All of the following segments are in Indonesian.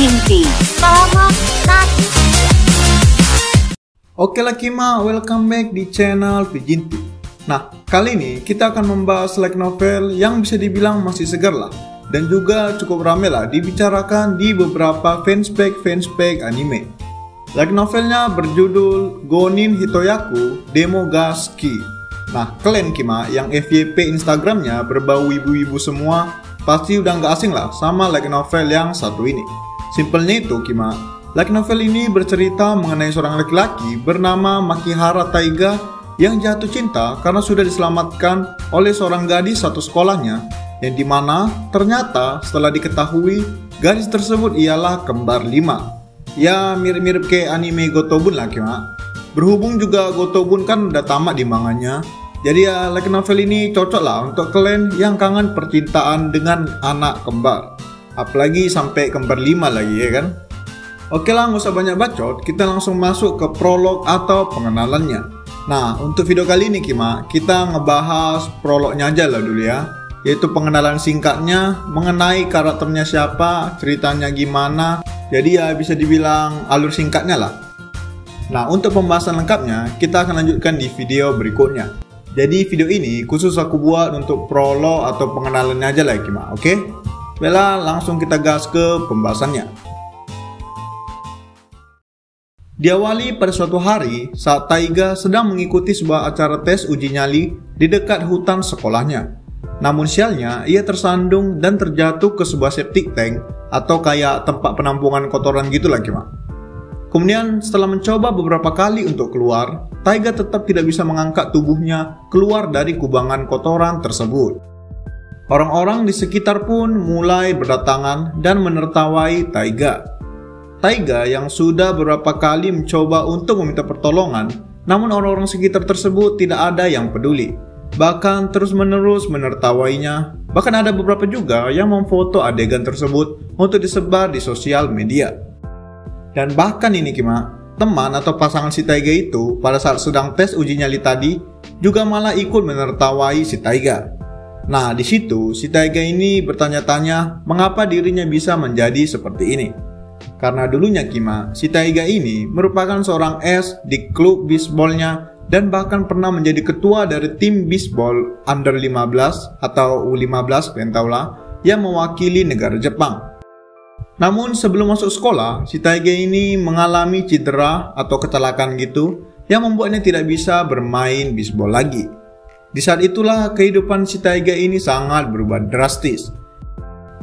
Bejinti. Oke lah Kima, welcome back di channel Bejinti. Nah, kali ini kita akan membahas light novel yang bisa dibilang masih segar lah, dan juga cukup rame lah dibicarakan di beberapa fanspage anime. Light novelnya berjudul Gonin Hitoyaku Demogashi. Nah, kalian Kima yang FYP Instagramnya berbau ibu-ibu semua pasti udah nggak asing lah sama light novel yang satu ini. Simpelnya itu Kima, light novel ini bercerita mengenai seorang laki-laki bernama Makihara Taiga yang jatuh cinta karena sudah diselamatkan oleh seorang gadis satu sekolahnya, yang dimana ternyata setelah diketahui gadis tersebut ialah kembar 5. Ya mirip-mirip kayak anime Gotobun lah Kima. Berhubung juga Gotobun kan udah tamat di manganya, jadi ya light novel ini cocok lah untuk kalian yang kangen percintaan dengan anak kembar. Apalagi sampai kembar 5 lagi ya kan. Oke lah, nggak usah banyak bacot, kita langsung masuk ke prolog atau pengenalannya. Nah, untuk video kali ini Kima, kita ngebahas prolognya aja lah dulu ya, yaitu pengenalan singkatnya mengenai karakternya siapa, ceritanya gimana. Jadi ya bisa dibilang alur singkatnya lah. Nah, untuk pembahasan lengkapnya kita akan lanjutkan di video berikutnya. Jadi video ini khusus aku buat untuk prolog atau pengenalannya aja lah Kima, oke? Baiklah, langsung kita gas ke pembahasannya. Diawali pada suatu hari saat Taiga sedang mengikuti sebuah acara tes uji nyali di dekat hutan sekolahnya. Namun sialnya, ia tersandung dan terjatuh ke sebuah septic tank atau kayak tempat penampungan kotoran gitulah Kima. Kemudian setelah mencoba beberapa kali untuk keluar, Taiga tetap tidak bisa mengangkat tubuhnya keluar dari kubangan kotoran tersebut. Orang-orang di sekitar pun mulai berdatangan dan menertawai Taiga. Taiga yang sudah beberapa kali mencoba untuk meminta pertolongan, namun orang-orang sekitar tersebut tidak ada yang peduli. Bahkan terus-menerus menertawainya. Bahkan ada beberapa juga yang memfoto adegan tersebut untuk disebar di sosial media. Dan bahkan ini Kima, teman atau pasangan si Taiga itu pada saat sedang tes uji nyali tadi juga malah ikut menertawai si Taiga. Nah, di situ si Taiga ini bertanya-tanya mengapa dirinya bisa menjadi seperti ini. Karena dulunya Kima, si Taiga ini merupakan seorang es di klub bisbolnya dan bahkan pernah menjadi ketua dari tim bisbol under 15 atau U15 kalian tahu lah, yang mewakili negara Jepang. Namun sebelum masuk sekolah, si Taiga ini mengalami cedera atau kecelakaan gitu yang membuatnya tidak bisa bermain bisbol lagi. Di saat itulah kehidupan si Taiga ini sangat berubah drastis.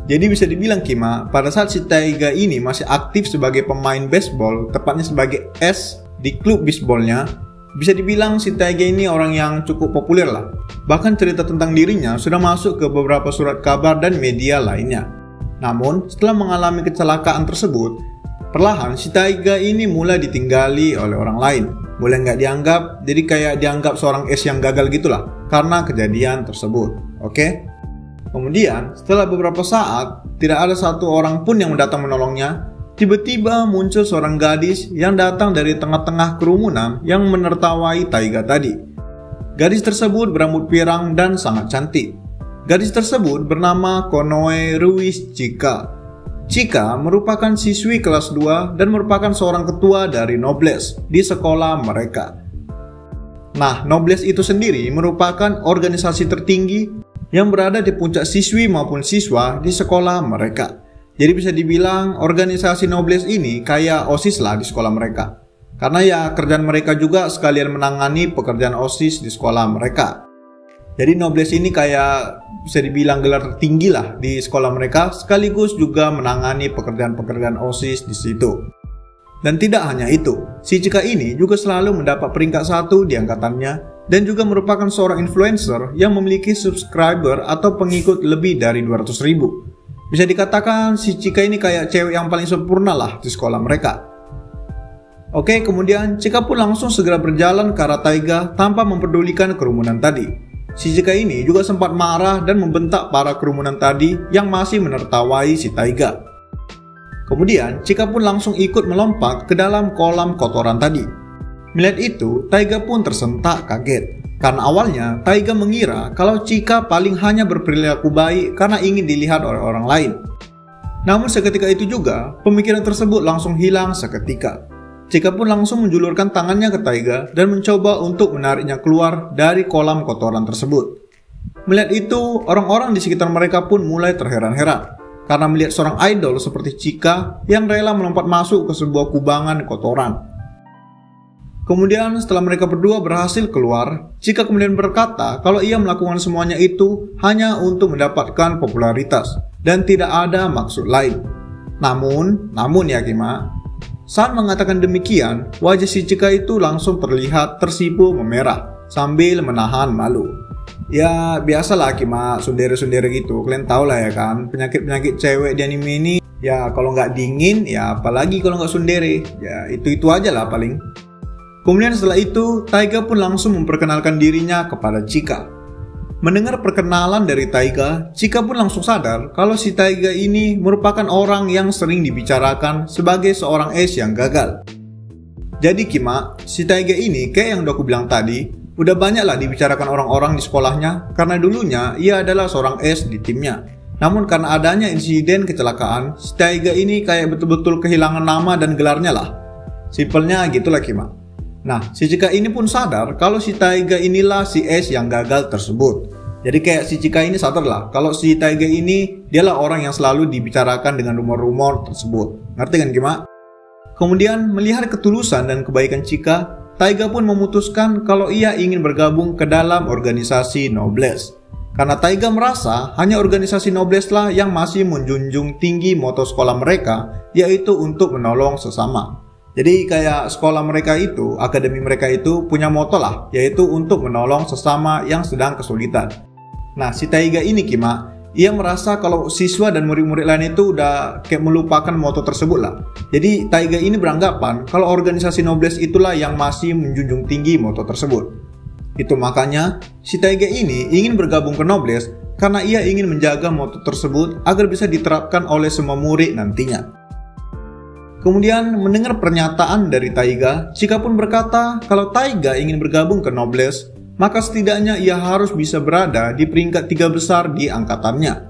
Jadi bisa dibilang Kima, pada saat si Taiga ini masih aktif sebagai pemain baseball, tepatnya sebagai es di klub bisbolnya, bisa dibilang si Taiga ini orang yang cukup populer lah. Bahkan cerita tentang dirinya sudah masuk ke beberapa surat kabar dan media lainnya. Namun setelah mengalami kecelakaan tersebut, perlahan si Taiga ini mulai ditinggali oleh orang lain. Mulai nggak dianggap, jadi kayak dianggap seorang es yang gagal gitulah karena kejadian tersebut, oke? Kemudian setelah beberapa saat tidak ada satu orang pun yang datang menolongnya, tiba-tiba muncul seorang gadis yang datang dari tengah-tengah kerumunan yang menertawai Taiga tadi. Gadis tersebut berambut pirang dan sangat cantik. Gadis tersebut bernama Konoe Ruis Chika. Chika merupakan siswi kelas 2 dan merupakan seorang ketua dari Nobles di sekolah mereka. Nah, Nobles itu sendiri merupakan organisasi tertinggi yang berada di puncak siswi maupun siswa di sekolah mereka. Jadi bisa dibilang organisasi Nobles ini kayak OSIS lah di sekolah mereka. Karena ya kerjaan mereka juga sekalian menangani pekerjaan OSIS di sekolah mereka. Jadi Nobles ini kayak bisa dibilang gelar tertinggi lah di sekolah mereka, sekaligus juga menangani pekerjaan-pekerjaan OSIS di situ. Dan tidak hanya itu, si Chika ini juga selalu mendapat peringkat 1 di angkatannya dan juga merupakan seorang influencer yang memiliki subscriber atau pengikut lebih dari 200.000. Bisa dikatakan si Chika ini kayak cewek yang paling sempurna lah di sekolah mereka. Oke, kemudian Chika pun langsung segera berjalan ke arah Taiga tanpa mempedulikan kerumunan tadi. Si Chika ini juga sempat marah dan membentak para kerumunan tadi yang masih menertawai si Taiga. Kemudian Chika pun langsung ikut melompat ke dalam kolam kotoran tadi. Melihat itu, Taiga pun tersentak kaget. Karena awalnya Taiga mengira kalau Chika paling hanya berperilaku baik karena ingin dilihat oleh orang lain. Namun seketika itu juga, pemikiran tersebut langsung hilang seketika. Chika pun langsung menjulurkan tangannya ke Taiga dan mencoba untuk menariknya keluar dari kolam kotoran tersebut. Melihat itu, orang-orang di sekitar mereka pun mulai terheran-heran karena melihat seorang idol seperti Chika yang rela melompat masuk ke sebuah kubangan kotoran. Kemudian setelah mereka berdua berhasil keluar, Chika kemudian berkata kalau ia melakukan semuanya itu hanya untuk mendapatkan popularitas dan tidak ada maksud lain. Namun ya Kima, saat mengatakan demikian, wajah si Chika itu langsung terlihat tersipu memerah sambil menahan malu. Ya biasalah Kima, sundere-sundere gitu, kalian tau lah ya kan, penyakit-penyakit cewek di anime ini, ya kalau nggak dingin, ya apalagi kalau nggak sundere, ya itu aja lah paling. Kemudian setelah itu, Taiga pun langsung memperkenalkan dirinya kepada Chika. Mendengar perkenalan dari Taiga, Chika pun langsung sadar kalau si Taiga ini merupakan orang yang sering dibicarakan sebagai seorang ace yang gagal. Jadi Kima, si Taiga ini kayak yang udah aku bilang tadi, udah banyaklah dibicarakan orang-orang di sekolahnya karena dulunya ia adalah seorang ace di timnya. Namun karena adanya insiden kecelakaan, si Taiga ini kayak betul-betul kehilangan nama dan gelarnya lah. Simpelnya gitulah Kima. Nah, si Chika ini pun sadar kalau si Taiga inilah si ace yang gagal tersebut. Jadi kayak si Chika ini sadar lah kalau si Taiga ini dialah orang yang selalu dibicarakan dengan rumor-rumor tersebut. Ngerti kan Kima? Kemudian melihat ketulusan dan kebaikan Chika, Taiga pun memutuskan kalau ia ingin bergabung ke dalam organisasi Noblesse. Karena Taiga merasa hanya organisasi Noblesse lah yang masih menjunjung tinggi moto sekolah mereka, yaitu untuk menolong sesama. Jadi kayak sekolah mereka itu, akademi mereka itu punya moto lah, yaitu untuk menolong sesama yang sedang kesulitan. Nah, si Taiga ini Kima, ia merasa kalau siswa dan murid-murid lain itu udah kayak melupakan moto tersebut lah. Jadi Taiga ini beranggapan kalau organisasi Noblesse itulah yang masih menjunjung tinggi moto tersebut. Itu makanya si Taiga ini ingin bergabung ke Noblesse karena ia ingin menjaga moto tersebut agar bisa diterapkan oleh semua murid nantinya. Kemudian mendengar pernyataan dari Taiga, Chika pun berkata kalau Taiga ingin bergabung ke Noblesse, maka setidaknya ia harus bisa berada di peringkat 3 besar di angkatannya.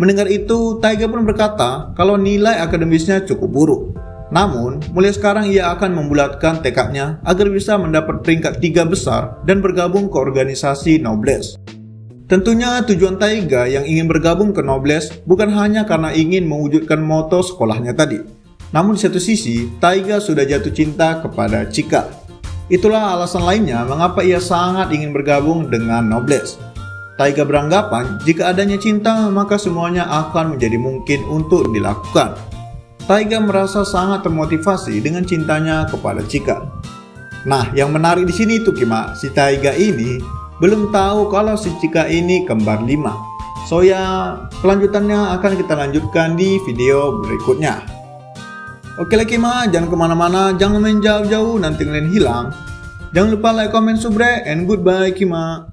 Mendengar itu, Taiga pun berkata kalau nilai akademisnya cukup buruk. Namun, mulai sekarang ia akan membulatkan tekadnya agar bisa mendapat peringkat 3 besar dan bergabung ke organisasi Noblesse. Tentunya tujuan Taiga yang ingin bergabung ke Noblesse bukan hanya karena ingin mewujudkan moto sekolahnya tadi. Namun di satu sisi, Taiga sudah jatuh cinta kepada Chika. Itulah alasan lainnya mengapa ia sangat ingin bergabung dengan Noblesse. Taiga beranggapan jika adanya cinta maka semuanya akan menjadi mungkin untuk dilakukan. Taiga merasa sangat termotivasi dengan cintanya kepada Chika. Nah, yang menarik di sini tuh Kima, si Taiga ini belum tahu kalau si Chika ini kembar 5. So ya, kelanjutannya akan kita lanjutkan di video berikutnya. Oke lah Kima, jangan kemana-mana, jangan main jauh-jauh, nanti kalian hilang. Jangan lupa like, comment, subscribe, and goodbye Kima.